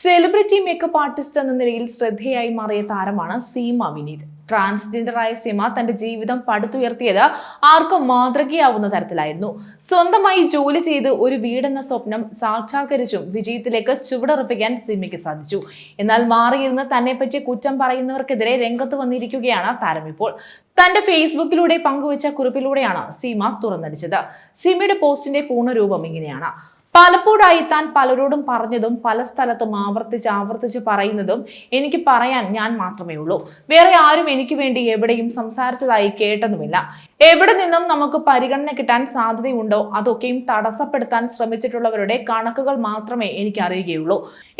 Celebrity makeup artist എന്ന നിലയിൽ ശ്രദ്ധേയായി മാറിയ താരമാണ് സീമ വിനീത്. ട്രാൻസ്ജെൻഡറായ സീമ തന്റെ ജീവിതം പടുത്തുയർത്തിയത് ആർക്കും മാതൃകയാവുന്ന തരത്തിലായിരുന്നു. സ്വന്തമായി ജോലി ചെയ്ത് ഒരു വീടെന്ന സ്വപ്നം സാക്ഷാത്കരിച്ചും വിജയത്തിലേക്ക് ചുവടുറപ്പിക്കാൻ സീമയ്ക്ക് സാധിച്ചു. എന്നാൽ മാറിയിരുന്ന് തന്നെപ്പറ്റി കുറ്റം പറയുന്നവർക്കെതിരെ രംഗത്ത് വന്നിരിക്കുകയാണ് താരം ഇപ്പോൾ. തന്റെ ഫേസ്ബുക്കിലൂടെ പങ്കുവച്ച കുറിപ്പിലൂടെയാണ് സീമ തുറന്നടിച്ചത്. സീമയുടെ പോസ്റ്റിന്റെ പൂർണ്ണരൂപം ഇങ്ങനെയാണ്: പലപ്പോഴായി താൻ പലരോടും പറഞ്ഞതും പല സ്ഥലത്തും ആവർത്തിച്ച് പറയുന്നതും എനിക്ക് പറയാൻ ഞാൻ മാത്രമേ ഉള്ളൂ. വേറെ ആരും എനിക്ക് വേണ്ടി എവിടെയും സംസാരിച്ചതായി കേട്ടതുമില്ല. എവിടെ നിന്നും നമുക്ക് പരിഗണന കിട്ടാൻ സാധ്യതയുണ്ടോ അതൊക്കെയും തടസ്സപ്പെടുത്താൻ ശ്രമിച്ചിട്ടുള്ളവരുടെ കണക്കുകൾ മാത്രമേ എനിക്ക് അറിയുകയുള്ളൂ.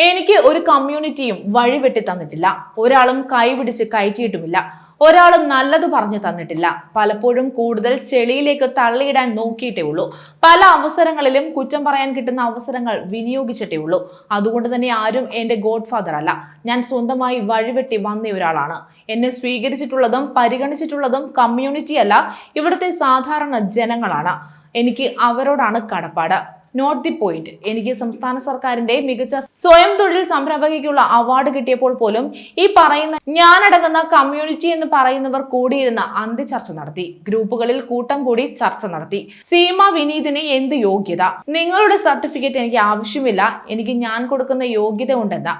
എനിക്ക് ഒരു കമ്മ്യൂണിറ്റിയും വഴിവെട്ടി തന്നിട്ടില്ല. ഒരാളും കൈപിടിച്ച് കയറ്റിയിട്ടുമില്ല. ഒരാളും നല്ലത് പറഞ്ഞു തന്നിട്ടില്ല. പലപ്പോഴും കൂടുതൽ ചെളിയിലേക്ക് തള്ളിയിടാൻ നോക്കിയിട്ടേ ഉള്ളൂ. പല അവസരങ്ങളിലും കുറ്റം പറയാൻ കിട്ടുന്ന അവസരങ്ങൾ വിനിയോഗിച്ചിട്ടേ ഉള്ളൂ. അതുകൊണ്ട് തന്നെ ആരും എന്റെ ഗോഡ് ഫാദർ അല്ല. ഞാൻ സ്വന്തമായി വഴിവെട്ടി വന്ന ഒരാളാണ്. എന്നെ സ്വീകരിച്ചിട്ടുള്ളതും പരിഗണിച്ചിട്ടുള്ളതും കമ്മ്യൂണിറ്റി അല്ല, ഇവിടുത്തെ സാധാരണ ജനങ്ങളാണ്. എനിക്ക് അവരോടാണ് കടപ്പാട്. Note the point. എനിക്ക് സംസ്ഥാന സർക്കാരിന്റെ മികച്ച സ്വയം തൊഴിൽ സംരംഭകയ്ക്കുള്ള അവാർഡ് കിട്ടിയപ്പോൾ പോലും ഈ പറയുന്ന ഞാനടങ്ങുന്ന കമ്മ്യൂണിറ്റി എന്ന് പറയുന്നവർ കൂടിയിരുന്ന അന്ത്യചർച്ച നടത്തി. ഗ്രൂപ്പുകളിൽ കൂട്ടം കൂടി ചർച്ച നടത്തി. സീമ വിനീതിന് എന്ത് യോഗ്യത? നിങ്ങളുടെ സർട്ടിഫിക്കറ്റ് എനിക്ക് ആവശ്യമില്ല. എനിക്ക് ഞാൻ കൊടുക്കുന്ന യോഗ്യത ഉണ്ടെന്ന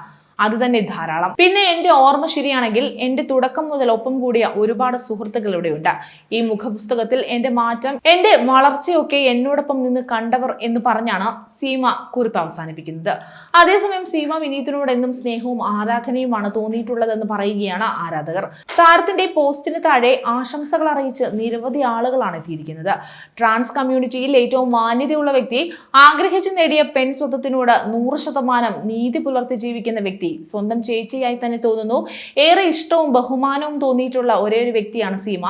അത് തന്നെ ധാരാളം. പിന്നെ എന്റെ ഓർമ്മ ശരിയാണെങ്കിൽ എന്റെ തുടക്കം മുതൽ ഒപ്പം കൂടിയ ഒരുപാട് സുഹൃത്തുക്കൾ ഇവിടെയുണ്ട്. ഈ മുഖപുസ്തകത്തിൽ എന്റെ മാറ്റം, എന്റെ വളർച്ചയൊക്കെ എന്നോടൊപ്പം നിന്ന് കണ്ടവർ എന്ന് പറഞ്ഞാണ് സീമ കുറിപ്പ് അവസാനിപ്പിക്കുന്നത്. അതേസമയം സീമ വിനീതിനോട് എന്നും സ്നേഹവും ആരാധനയുമാണ് തോന്നിയിട്ടുള്ളതെന്ന് പറയുകയാണ് ആരാധകർ. താരത്തിന്റെ പോസ്റ്റിന് താഴെ ആശംസകൾ അറിയിച്ച് നിരവധി ആളുകളാണ് എത്തിയിരിക്കുന്നത്. ട്രാൻസ് കമ്മ്യൂണിറ്റിയിൽ ഏറ്റവും മാന്യതയുള്ള വ്യക്തി, ആഗ്രഹിച്ചു നേടിയ പെൺ സ്വത്വത്തിനോട് 100% നീതി പുലർത്തി ജീവിക്കുന്ന വ്യക്തി, സ്വന്തം ചേച്ചിയായി തന്നെ തോന്നുന്നു. ഏറെ ഇഷ്ടവും ബഹുമാനവും തോന്നിയിട്ടുള്ള ഒരേ ഒരു വ്യക്തിയാണ് സീമ.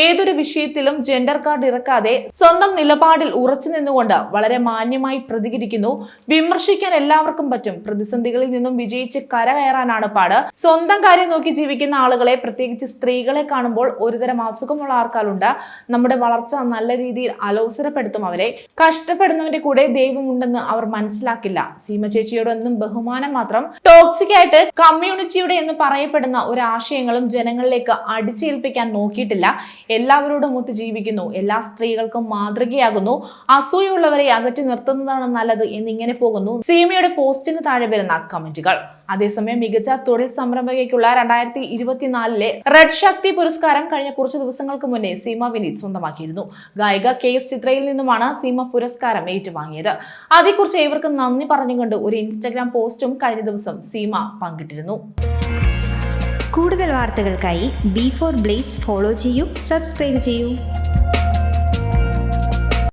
ഏതൊരു വിഷയത്തിലും ജെൻഡർ കാർഡ് ഇറക്കാതെ സ്വന്തം നിലപാടിൽ ഉറച്ചു നിന്നുകൊണ്ട് വളരെ മാന്യമായി പ്രതികരിക്കുന്നു. വിമർശിക്കാൻ എല്ലാവർക്കും പറ്റും. പ്രതിസന്ധികളിൽ നിന്നും വിജയിച്ച് കരകയറാനാണ് പാട്. സ്വന്തം കാര്യം നോക്കി ജീവിക്കുന്ന ആളുകളെ, പ്രത്യേകിച്ച് സ്ത്രീകളെ കാണുമ്പോൾ ഒരുതരം അസുഖമുള്ള ആൾക്കാരുണ്ട്. നമ്മുടെ വളർച്ച നല്ല രീതിയിൽ അലോസരപ്പെടുത്തും അവരെ. കഷ്ടപ്പെടുന്നവന്റെ കൂടെ ദൈവമുണ്ടെന്ന് അവർ മനസ്സിലാക്കില്ല. സീമ ചേച്ചിയോടൊന്നും ബഹുമാനം മാത്രം. ടോക്സിക് ആയിട്ട് കമ്മ്യൂണിറ്റിയുടെ എന്ന് പറയപ്പെടുന്ന ഒരു ആശയങ്ങളും ജനങ്ങളിലേക്ക് അടിച്ചേൽപ്പിക്കാൻ നോക്കിയിട്ടില്ല. എല്ലാവരോടും ഒത്ത് ജീവിക്കുന്നു. എല്ലാ സ്ത്രീകൾക്കും മാതൃകയാകുന്നു. അസൂയുള്ളവരെ അകറ്റി നിർത്തുന്നതാണ് നല്ലത് എന്നിങ്ങനെ പോകുന്നു സീമയുടെ പോസ്റ്റിന് താഴെ വരുന്ന കമന്റുകൾ. അതേസമയം മികച്ച തൊഴിൽ സംരംഭകയ്ക്കുള്ള 2024 റെഡ് ശക്തി പുരസ്കാരം കഴിഞ്ഞ കുറച്ച് ദിവസങ്ങൾക്ക് മുന്നേ സീമ വിനീത് സ്വന്തമാക്കിയിരുന്നു. ഗായിക KS ചിത്രയിൽ നിന്നുമാണ് സീമ പുരസ്കാരം ഏറ്റുവാങ്ങിയത്. അതേക്കുറിച്ച് ഏവർക്കും നന്ദി പറഞ്ഞുകൊണ്ട് ഒരു ഇൻസ്റ്റഗ്രാം പോസ്റ്റും കഴിഞ്ഞ ദിവസം സീമ പങ്കിട്ടിരുന്നു. കൂടുതൽ വാർത്തകൾക്കായി B4 Blaze ഫോളോ ചെയ്യൂ, സബ്സ്ക്രൈബ് ചെയ്യൂ.